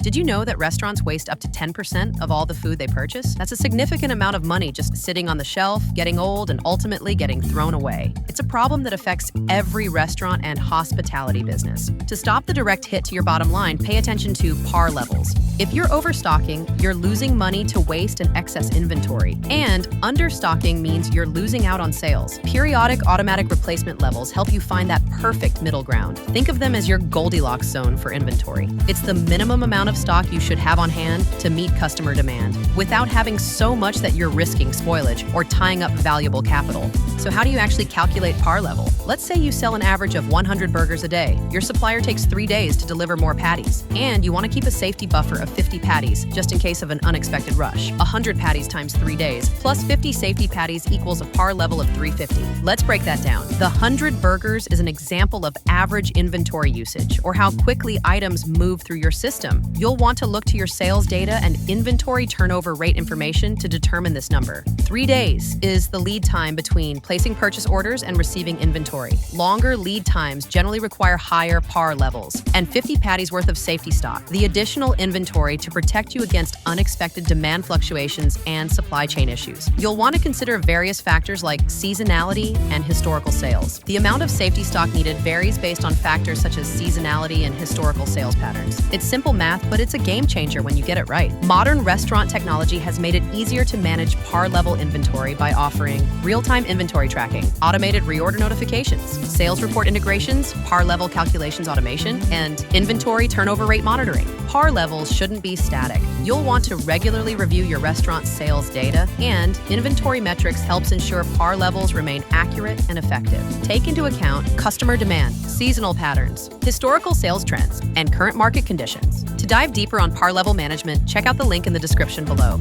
Did you know that restaurants waste up to 10% of all the food they purchase? That's a significant amount of money just sitting on the shelf, getting old, and ultimately getting thrown away. It's a problem that affects every restaurant and hospitality business. To stop the direct hit to your bottom line, pay attention to par levels. If you're overstocking, you're losing money to waste and excess inventory. And understocking means you're losing out on sales. Periodic automatic replacement levels help you find that perfect middle ground. Think of them as your Goldilocks zone for inventory. It's the minimum amount of stock you should have on hand to meet customer demand, without having so much that you're risking spoilage or tying up valuable capital. So how do you actually calculate par level? Let's say you sell an average of 100 burgers a day. Your supplier takes 3 days to deliver more patties, and you want to keep a safety buffer of 50 patties just in case of an unexpected rush. 100 patties times 3 days plus 50 safety patties equals a par level of 350. Let's break that down. The 100 burgers is an example of average inventory usage, or how quickly items move through your system. You'll want to look to your sales data and inventory turnover rate information to determine this number. 3 days is the lead time between placing purchase orders and receiving inventory. Longer lead times generally require higher par levels, and 50 patties worth of safety stock, the additional inventory to protect you against unexpected demand fluctuations and supply chain issues. You'll want to consider various factors like seasonality and historical sales. The amount of safety stock needed varies based on factors such as seasonality and historical sales patterns. It's simple math, but it's a game changer when you get it right. Modern restaurant technology has made it easier to manage par level inventory by offering real-time inventory tracking, automated reorder notifications, sales report integrations, par level calculations automation, and inventory turnover rate monitoring. Par levels shouldn't be static. You'll want to regularly review your restaurant's sales data, and inventory metrics helps ensure par levels remain accurate and effective. Take into account customer demand, seasonal patterns, historical sales trends, and current market conditions. To dive deeper on par level management, check out the link in the description below.